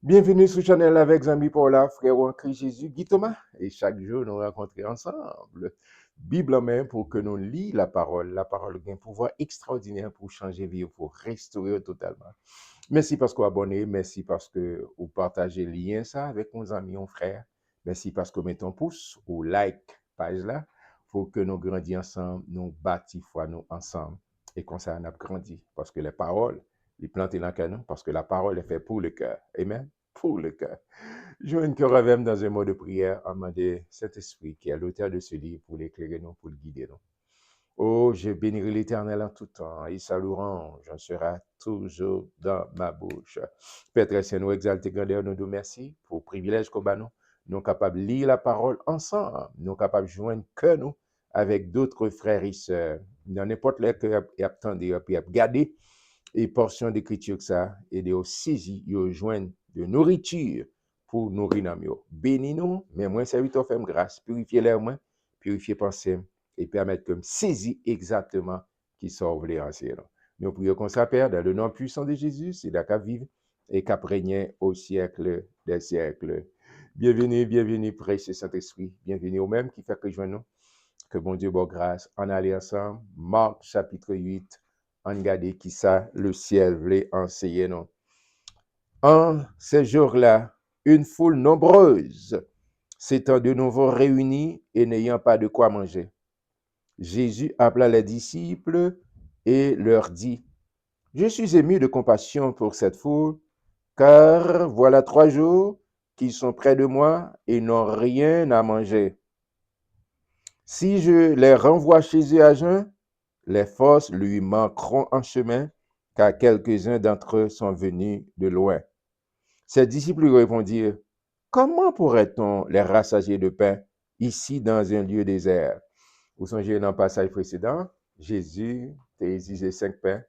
Bienvenue sur Channel avec Zami Paula, frère en Christ Jésus, Guy Thomas. Et chaque jour, nous rencontrons ensemble. Bible en main pour que nous lisions la parole. La parole a un pouvoir extraordinaire pour changer vie, pour restaurer totalement. Merci parce que vous abonnez, merci parce que vous partagez le lien ça avec nos amis, nos frères. Merci parce que vous mettez un pouce ou like page là pour que nous grandissions ensemble, nous bâtissions foi nous ensemble. Et comme ça, on a grandi. Parce que les paroles, les planter dans le canon, parce que la parole est faite pour le cœur. Amen. Pour le cœur. Je veux que revienne dans un mot de prière en demandant cet esprit qui est l'auteur de ce livre pour l'éclairer nous, pour le guider nous. Oh, je bénirai l'Éternel en tout temps, et sa louange sera toujours dans ma bouche. Père très saint, nous exalter grandeur, nous nous merci pour le privilège qu'on a nous. Nous sommes capables de lire la parole ensemble. Nous sommes capables de joindre que nous avec d'autres frères et sœurs. Dans n'importe lequel que attendez, puis regarder et portions d'écriture que ça, et de saisir, de joindre de nourriture pour nourrir nos âmes. Bénis-nous, mais moi, serviteur, fais grâce, purifiez l'air, moi, purifiez pensée, et permettre que me saisir exactement qui sauve les anciens. Nous prions comme ça, Père, dans le nom puissant de Jésus, c'est là qu'à vivre et qu'à régner au siècle des siècles. Bienvenue, bienvenue, précieux Saint-Esprit. Bienvenue au même qui fait que je nous. Que bon Dieu, bon grâce. On allait ensemble. Marc chapitre 8. On regarde qui ça, le ciel voulait enseigner nous. En ces jours-là, une foule nombreuse s'étant de nouveau réunie et n'ayant pas de quoi manger. Jésus appela les disciples et leur dit, « Je suis ému de compassion pour cette foule, car voilà 3 jours qu'ils sont près de moi et n'ont rien à manger. Si je les renvoie chez eux à jeun, les forces lui manqueront en chemin, car quelques-uns d'entre eux sont venus de loin. » Ses disciples lui répondirent, « Comment pourrait-on les rassasier de pain ici dans un lieu désert? » Vous songez dans le passage précédent, Jésus a exigé 5 pains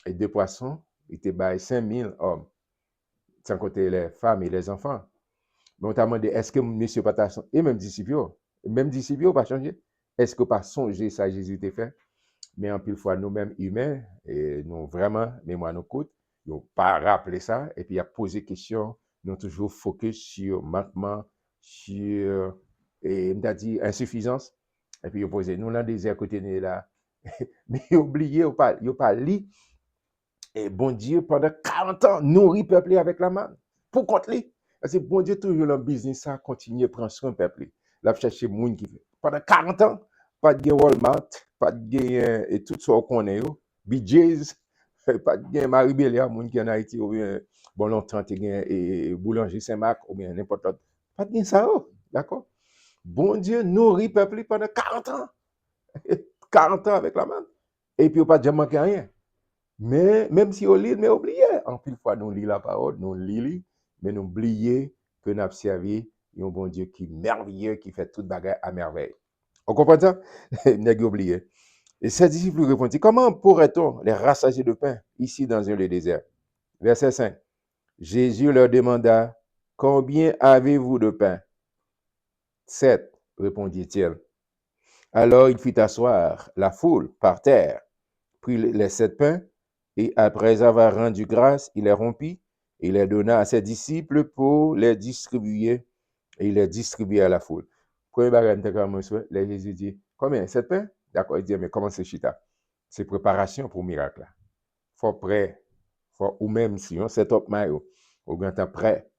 et 2 poissons, il était baillé 5000 hommes, sans compter les femmes et les enfants. Mais on t'a demandé, est-ce que monsieur pas et même disciples n'ont pas changé? Est-ce que pas songé ça Jésus t'a fait? Mais en pile fois, nous-mêmes humains, et nous vraiment, mémoire nous coûte, nous pas rappeler ça, et puis il a posé question, nous toujours focus sur manquement, sur, et m'a dit, insuffisance, et puis il a posé, nous là, des à côté de là, mais oublié, il pas lu, et bon Dieu, pendant 40 ans, nourrit le peuple avec la main, pour contre lui. Parce que bon Dieu, toujours dans le business, ça continue à prendre soin du peuple. Là, chercher monde qui fait. Pendant 40 ans, pas de Walmart, pas de et tout ça qu'on est, BJ's, pas de Maribélia, monde qui en Haïti, ou bien, bon, longtemps, et Boulanger Saint-Marc, ou bien n'importe quoi. Pas de ça, d'accord? Bon Dieu, nourrit le peuple pendant 40 ans. 40 ans avec la main. Et puis, pas de manquer rien. Mais même si on lit, mais oublié. En pile fois, nous lit la parole, nous lit, mais nous oublions que nous avons servi un bon Dieu qui est merveilleux, qui fait toute bagarre à merveille. On comprend ça? Nous avons oublié. Et ses disciples répondent, comment pourrait-on les rassasier de pain ici dans un lieu désert? Verset 5. Jésus leur demanda, combien avez-vous de pain? 7, répondit-il. Alors il fit asseoir la foule par terre, prit les 7 pains, et après avoir rendu grâce, il les rompit et les donna à ses disciples pour les distribuer, et il les distribua à la foule. Premier bagage, les Jésus dit, combien? 7 pains? D'accord, il dit, mais comment c'est chita? C'est préparation pour le miracle. Faut prêt, faut, ou même si on set up mayo, ou grand temps prêt.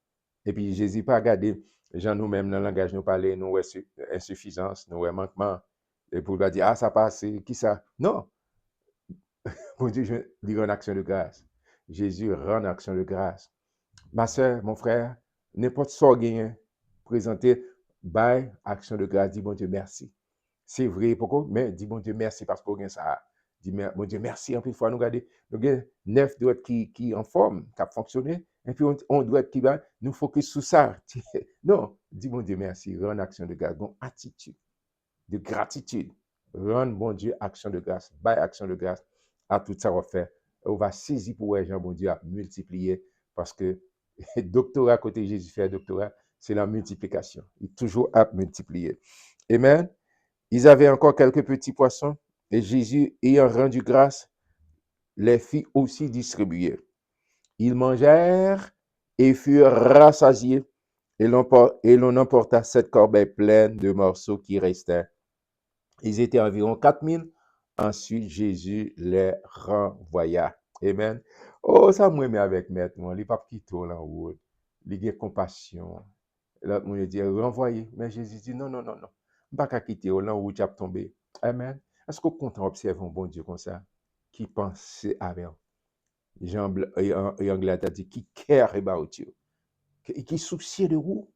Et puis Jésus pas regardé, gens nous-mêmes dans le langage nous parler, nous insuffisance, nous manquement, et pour lui dire, ah, ça passe, qui ça? Non, pour Dieu, je lui rends action de grâce. Jésus rend action de grâce. Ma soeur, mon frère, n'importe ce qu'on présenter, by action de grâce, dis bon Dieu merci. C'est vrai, pourquoi? Mais dis bon Dieu merci parce qu'on a ça. Dis bon Dieu merci. En plus, fois, nous regardons, nous avons 9 doigts qui en forme, qui a fonctionné, et puis on doit qui va nous focus sur ça. Non, dis bon Dieu merci, rend action de grâce, bon attitude de gratitude. Rend bon Dieu action de grâce, by action de grâce à tout ça va faire. On va saisir pour Jean bon Dieu à multiplier parce que doctorat côté Jésus fait doctorat, c'est la multiplication. Il est toujours à multiplier. Amen. Ils avaient encore quelques petits poissons et Jésus, ayant rendu grâce, les fit aussi distribuer. Ils mangèrent et furent rassasiés, et l'on emporta 7 corbeilles pleines de morceaux qui restaient. Ils étaient environ 4000. Ensuite, Jésus les renvoya. Amen. Oh, ça moi mais avec maître, moi, les papes qui tournent en haut, il a compassion. L'autre monde dit renvoyer, mais Jésus dit non, non, non, non. Pas qu'à quitter là où tu as tombé. Amen. Est-ce qu'on compte observer un bon Dieu comme ça, qui pense avec Jean Anglais a dit qui care about you, qui soucie de vous,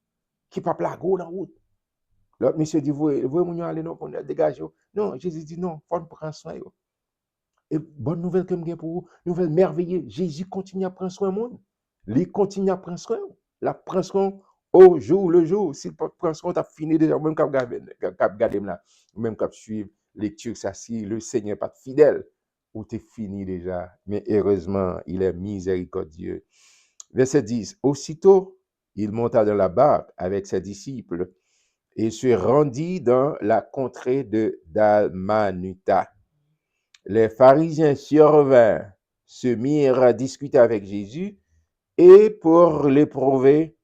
qui pas plago dans la route. L'autre monsieur dit vous mon aller non pour dégager. Non, Jésus dit non, faut prendre soin. Et bonne nouvelle que je pour vous, nouvelle merveilleuse, Jésus continue à prendre soin du monde. Il continue à prendre soin. La prend soin au jour le jour. S'il prend soin, tu as fini déjà, même quand regarder là, même quand suivre lecture, ça si le Seigneur n'est pas fidèle, ou tu es fini déjà. Mais heureusement, il est miséricordieux. Verset 10. Aussitôt, il monta dans la barque avec ses disciples et se rendit dans la contrée de Dalmanuta. Les pharisiens survinrent, se mirent à discuter avec Jésus et pour l'éprouver,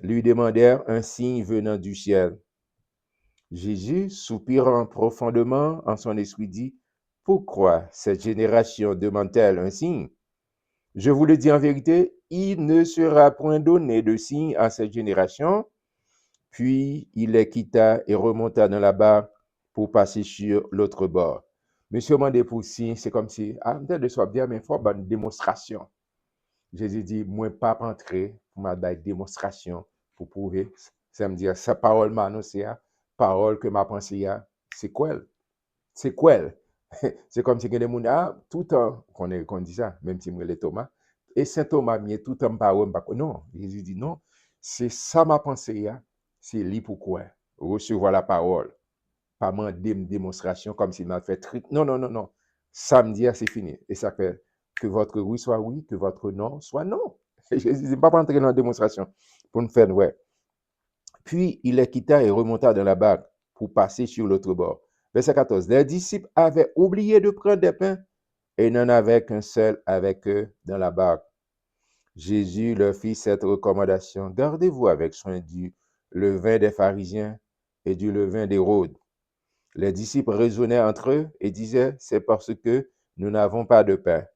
lui demandèrent un signe venant du ciel. Jésus, soupirant profondément en son esprit, dit, « Pourquoi cette génération demande-t-elle un signe? Je vous le dis en vérité, il ne sera point donné de signe à cette génération. » Puis il les quitta et remonta dans la barque pour passer sur l'autre bord. Monsieur m'a dit pour signe, c'est comme si, peut-être de soi bien, mais il faut une démonstration. Jésus dit, moi, pas entrer pour ma démonstration, pour prouver. Ça me dit, sa parole m'a annoncé, parole que m'a pensée, c'est quoi? C'est quoi? C'est comme si il y a des gens, tout le temps, qu'on dit ça, même si je les Thomas, et Saint Thomas, tout le temps, parole, non. Jésus dit, non, c'est ça ma pensée, c'est lui pourquoi. Recevoir la parole, pas demander une démonstration comme s'il m'a fait truc. Non, non, non, non. Samedi, c'est fini. Et ça fait que votre oui soit oui, que votre non soit non. Je ne pas entrer dans la démonstration pour nous faire ouais. Puis il les quitta et remonta dans la barque pour passer sur l'autre bord. Verset 14. Les disciples avaient oublié de prendre des pains et n'en avaient qu'un seul avec eux dans la barque. Jésus leur fit cette recommandation. Gardez-vous avec soin du levain des pharisiens et du levain d'Hérode. Les disciples raisonnaient entre eux et disaient, c'est parce que nous n'avons pas de pain.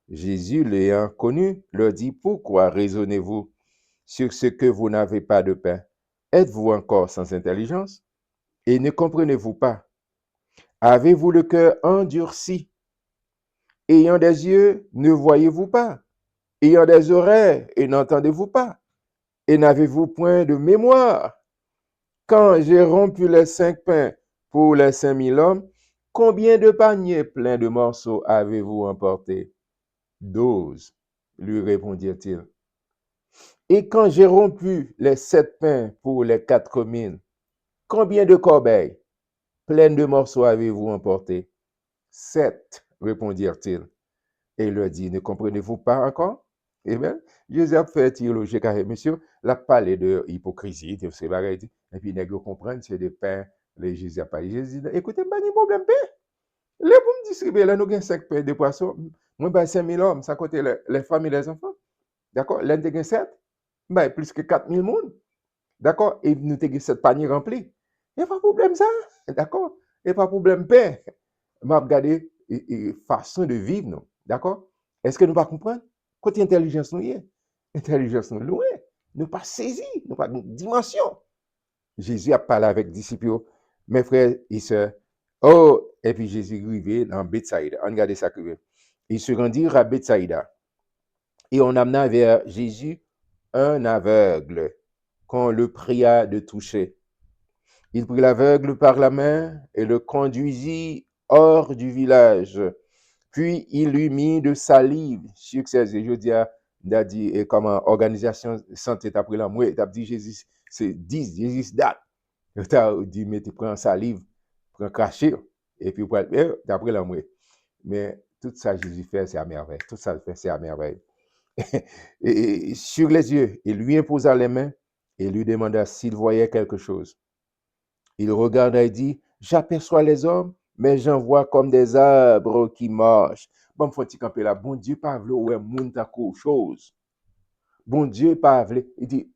Jésus, l'ayant connu, leur dit, pourquoi raisonnez-vous sur ce que vous n'avez pas de pain? Êtes-vous encore sans intelligence? Et ne comprenez-vous pas? Avez-vous le cœur endurci? Ayant des yeux, ne voyez-vous pas? Ayant des oreilles, et n'entendez-vous pas? Et n'avez-vous point de mémoire? Quand j'ai rompu les 5 pains pour les 5000 hommes, combien de paniers pleins de morceaux avez-vous emporté? 12, lui répondirent-ils. Et quand j'ai rompu les 7 pains pour les 4000, combien de corbeilles pleines de morceaux avez-vous emporté? 7, répondirent-ils. Et il leur dit, ne comprenez-vous pas encore? Eh bien, Jésus a fait théologie carré, monsieur, la parlé de hypocrisie, c'est pareil, et puis, les gens comprennent, c'est des pains, les Jésus a parlé. Jésus dit, écoutez, pas de problème, pain. Les vous me distribuez, là, nous avons 5 pains de poissons, moi, ben, 5000 hommes, ça côté les femmes et les enfants. D'accord? L'un de 7, ben, plus que 4000 monde. D'accord? Et nous avons 7 paniers remplis. Il n'y a pas de problème, ça. D'accord? Il n'y a pas de problème, pain. M'a regardé façon de vivre, non? D'accord? Est-ce que nous pas comprendre? Côté intelligence, nous y est. Intelligence, nous loin. Nous pas saisi, nous pas une dimension. Jésus a parlé avec les disciples, mes frères et sœurs. Oh, et puis Jésus est arrivé dans Bethsaïda. On regarde ça. Il se rendit à Bethsaïda. Et on amena vers Jésus un aveugle qu'on le pria de toucher. Il prit l'aveugle par la main et le conduisit hors du village. Puis il lui mit de salive sur ses yeux. Je dis à dit et comme organisation santé t'as pris la moi t'as dit Jésus c'est 10 Jésus date. T'as dit mais tu prends salive, prends cracher et puis t'as pris la moi. Mais tout ça Jésus fait c'est à merveille. Tout ça fait c'est à merveille. Et sur les yeux, il lui imposa les mains et lui demanda s'il voyait quelque chose. Il regarda et dit, j'aperçois les hommes, mais j'en vois comme des arbres qui marchent. Bon, faut-il camper là, bon Dieu, pas vle ouais moun ta chose. Bon Dieu, pas vle. Il dit,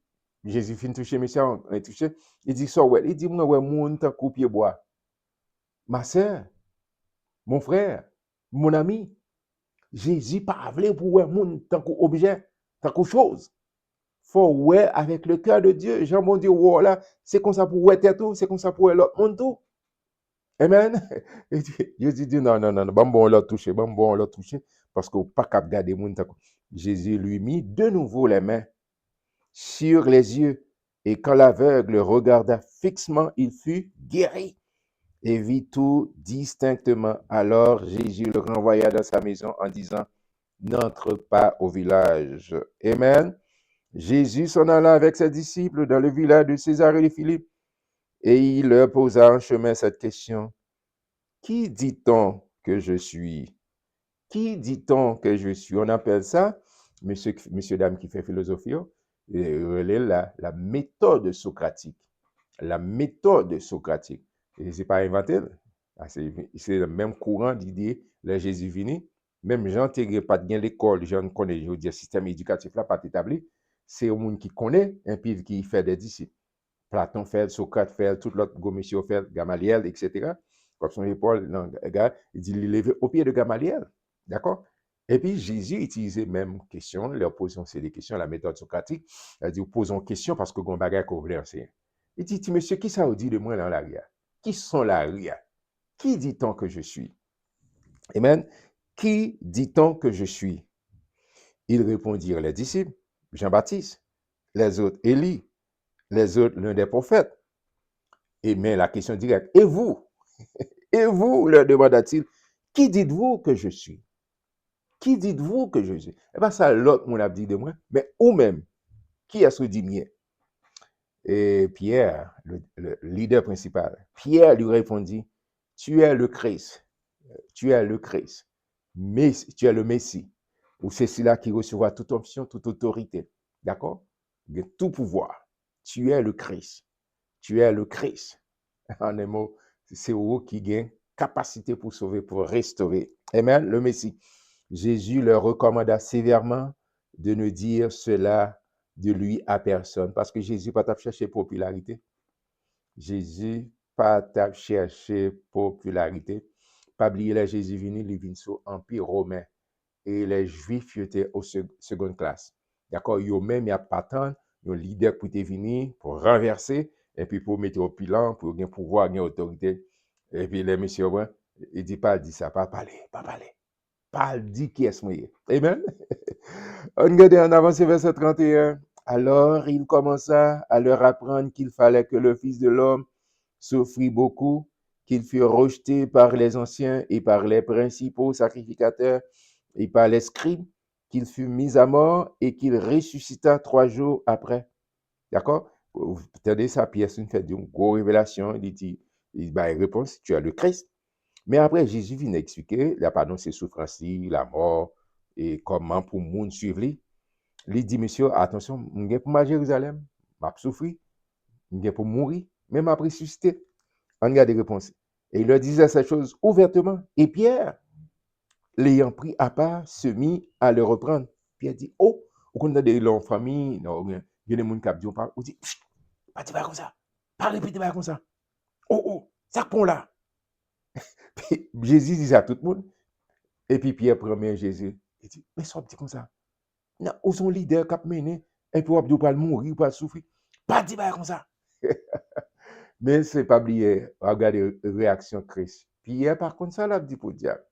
Jésus fin toucher, monsieur, on touché. Il dit, so, ouais. Il dit, moi, ouais, moun tan kou pied bois. Ma sœur, mon frère, mon ami, Jésus pas vle pour ouais, moun tan kou objet, tan kou chose. Faut ouais avec le cœur de Dieu. Jean bon Dieu, ouais, là, c'est comme ça pour ouais tout, c'est comme ça pour ouais l'autre monde tout. Amen. Et Jésus dit non, non, non, non, bon, on l'a touché, bon, on l'a touché, parce qu'on pas cap garder moun tan kou. Jésus lui mit de nouveau les mains sur les yeux, et quand l'aveugle regarda fixement, il fut guéri et vit tout distinctement. Alors Jésus le renvoya dans sa maison en disant, n'entre pas au village. Amen. Jésus s'en alla avec ses disciples dans le village de Césarée de Philippe, et il leur posa en chemin cette question. Qui dit-on que je suis? Qui dit-on que je suis? On appelle ça, monsieur dame qui fait philosophie, la méthode socratique. La méthode socratique. Et c'est pas inventé. C'est le même courant d'idées, le Jésus venu. Même Jean Tégré, pas de l'école, je ne connais, je veux dire, système éducatif là, pas établi. C'est un monde qui connaît, et puis qui fait des disciples. Platon fait, Socrate fait, tout l'autre monsieur fait, Gamaliel, etc. Comme son épaule, non, regarde, il dit, il levé au pied de Gamaliel. D'accord? Et puis Jésus utilisait même question, leur posons c'est des questions, la méthode socratique. Elle dit, posons question parce que gon bagay qu'on voulait enseigner. Il dit, monsieur, qui ça vous dit de moi dans la ria? Qui sont la ria? Qui dit-on que je suis? Amen. Qui dit-on que je suis? Ils répondirent, les disciples, Jean-Baptiste, les autres, Élie, les autres, l'un des prophètes. Et mais la question directe, et vous? Et vous, leur demanda-t-il, qui dites-vous que je suis? Qui dites-vous que je suis? Eh bien, ça, l'autre, mon a dit de moi, mais ou même, qui a ce dit mien? Et Pierre, le leader principal, Pierre lui répondit, tu es le Christ, tu es le Christ, mais tu es le Messie, ou c'est celui-là qui recevra toute option, toute autorité, d'accord? Tout pouvoir. Tu es le Christ, tu es le Christ. En un mot, c'est vous qui gagne capacité pour sauver, pour restaurer. Amen, le Messie. Jésus leur recommanda sévèrement de ne dire cela de lui à personne, parce que Jésus pas chercher popularité. Jésus pas chercher popularité. Pas oublier là, Jésus venu, il vient sur l'Empire romain. Et les Juifs étaient au seconde classe. D'accord? Ils même, il y a pas tant, un leader pour te venir, pour renverser, et puis pour mettre au pilan, pour gagner pouvoir, gagner autorité. Et puis les messieurs, il dit pas, dit ça, pas parler, pas parler. Pas dit qui est-ce moyen. Amen. On regarde en avance verset 31. Alors il commença à leur apprendre qu'il fallait que le Fils de l'homme souffrit beaucoup, qu'il fût rejeté par les anciens et par les principaux sacrificateurs et par les scribes, qu'il fut mis à mort et qu'il ressuscita 3 jours après. D'accord? Vous entendez ça, Pierre une fait une grosse révélation. Il répond, tu as le Christ. Mais après, Jésus vient expliquer, il a pas annoncé souffrance, la mort, et comment pour moun suivre lui. Il dit, monsieur, attention, je pour ma Jérusalem, je souffrir, je pour mourir, même après ressusciter. On regarde les réponses. Et il leur disait ces choses ouvertement. Et Pierre, l'ayant pris à part, se mit à le reprendre. Pierre dit, oh, vous connaissez des gens en famille, non, il y a des gens qui disent, on dit, pas de comme ça, pas répéter comme ça. Oh, oh, ça prend là. Puis Jésus dit à tout le monde. Et puis Pierre prend Jésus. Il dit, mais ça dit comme ça. Non, où sont leader qui a mené, et puis on pas mourir, pas souffrir. Pas de comme ça. Mais c'est pas oublier, regarder la réaction de Christ. Pierre, par contre, ça l'a dit pour le diable.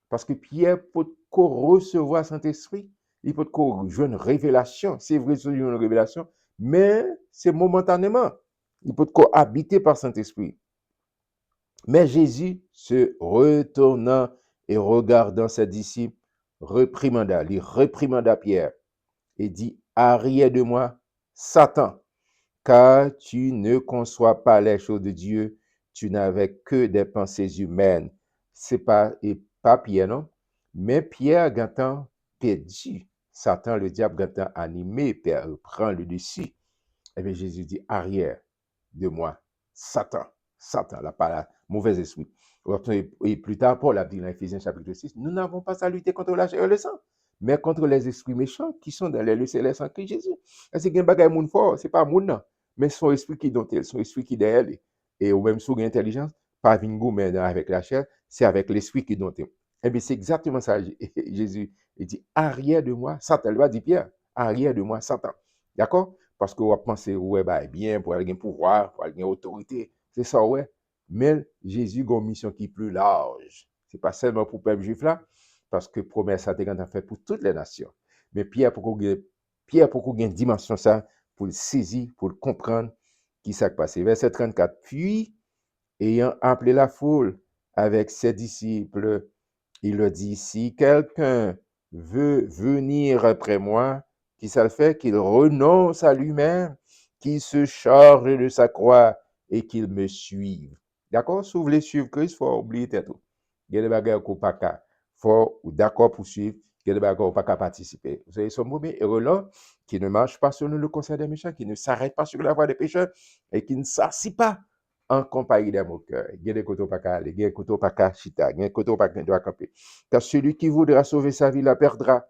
Parce que Pierre peut recevoir Saint-Esprit, il peut jouer une révélation. C'est vrai, c'est une révélation, mais c'est momentanément. Il peut habiter par Saint-Esprit. Mais Jésus, se retournant et regardant ses disciples, réprimanda Pierre et dit, arrière de moi, Satan, car tu ne conçois pas les choses de Dieu, tu n'avais que des pensées humaines. C'est pas Pierre, non? Mais Pierre, gantant perdu, Satan, le diable, gantant animé, prend le dessus. Et bien Jésus dit, arrière de moi, Satan, la mauvais esprit. Et plus tard, Paul a dit dans Ephésiens chapitre 6, nous n'avons pas à lutter contre la chair et le sang, mais contre les esprits méchants qui sont dans les lieux célestes en Christ Jésus. Parce que bagay moun fort, c'est pas moun non, mais son esprit qui dont son esprit qui derrière lui. Et au même sous intelligence, pas vingou mais avec la chair, c'est avec l'esprit qui dont. Eh bien, c'est exactement ça. Jésus il dit arrière de moi, Satan. Il va dire Pierre, arrière de moi, Satan. D'accord? Parce que vous pensez, ouais, bah, bien, pour avoir un pouvoir, pour avoir une autorité. C'est ça, ouais. Mais Jésus a une mission qui est plus large. Ce n'est pas seulement pour le peuple juif là, parce que promesse a été fait pour toutes les nations. Mais Pierre, pour qu'il ait une dimension ça, pour le saisir, pour le comprendre, qui s'est passé. Verset 34. Puis, ayant appelé la foule avec ses disciples, il leur dit, si quelqu'un veut venir après moi, qui ça le fait, qu'il renonce à lui-même, qu'il se charge de sa croix et qu'il me suive. D'accord? Si vous voulez suivre Christ, il faut oublier tout. Il y a des bagages qu'on pas qu'à. Faut ou d'accord pour suivre, il y a des bagages qu'on pas qu'à participer. Vous savez, ce mauvais héros-là, qui ne marche pas selon le conseil des méchants, qui ne s'arrête pas sur la voie des pécheurs et qui ne s'assit pas en compagnie des moqueurs. Il y a des côtés pas qu'à aller, il y a des côtés pas qu'à chita, il y a des côtés pas qu'à camper. Car celui qui voudra sauver sa vie la perdra,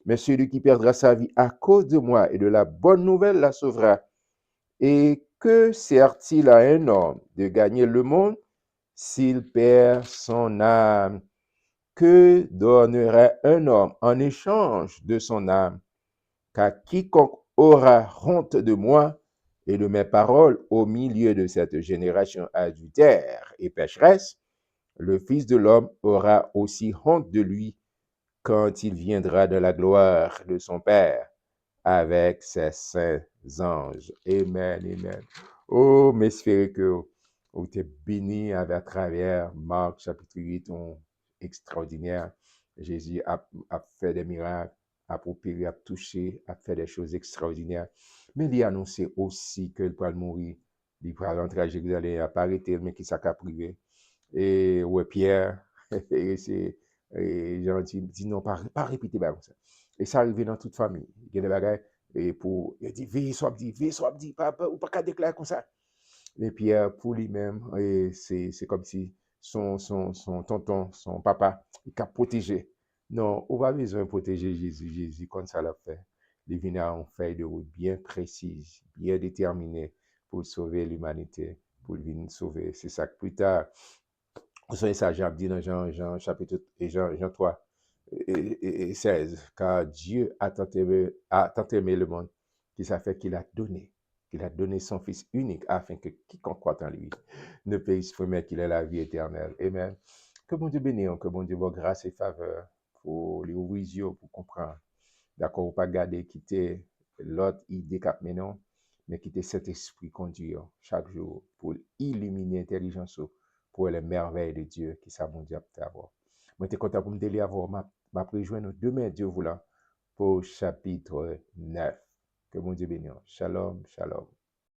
mais celui qui perdra sa vie à cause de moi et de la bonne nouvelle la sauvera. Et que sert-il à un homme de gagner le monde s'il perd son âme? Que donnera un homme en échange de son âme? Car quiconque aura honte de moi et de mes paroles au milieu de cette génération adultère et pécheresse, le Fils de l'homme aura aussi honte de lui quand il viendra de la gloire de son Père avec ses saints anges. Amen, amen. Oh, m'espérez que vous êtes bénis à travers Marc chapitre 8, extraordinaire. Jésus a fait des miracles, a opéré, a touché, a fait des choses extraordinaires. Mais il a annoncé aussi qu'il pourra mourir, il pourra rentrer à Jérusalem, il n'a pas arrêté, mais qui s'est privé. Et ouais, Pierre, c'est, et Jean dit non, pas répéter comme ça. Et ça arrive dans toute famille. Il y a des bagages, et pour, il dit, veille, soit dit, ou pas qu'à déclarer comme ça. Mais Pierre, pour lui-même, c'est comme si son tonton, son papa, il a protégé. Non, on va besoin de protéger Jésus. Jésus, comme ça l'a fait. Il vient en feuille de route bien précise, bien déterminée pour sauver l'humanité, pour venir sauver. C'est ça que plus tard, vous savez ça, Jean dit dans Jean chapitre Jean 3 et 16, car Dieu a tant aimé le monde qu'il s'est fait qu'il a donné son Fils unique afin que quiconque croit en lui ne périsse point, mais qu'il ait la vie éternelle. Amen. Que bon Dieu bénisse, que bon Dieu vous grâce et faveur pour les ouvrir les yeux pour comprendre. D'accord, vous pas garder, quitter l'autre idée cap maintenant, mais quitter cet esprit conduire chaque jour pour illuminer l'intelligence pour les merveilles de Dieu qui ça mon Dieu peut avoir. Moi, j'étais content pour me délire avoir ma préjoindre demain, Dieu voulant, pour chapitre 9. Que mon Dieu bénisse. Shalom, shalom.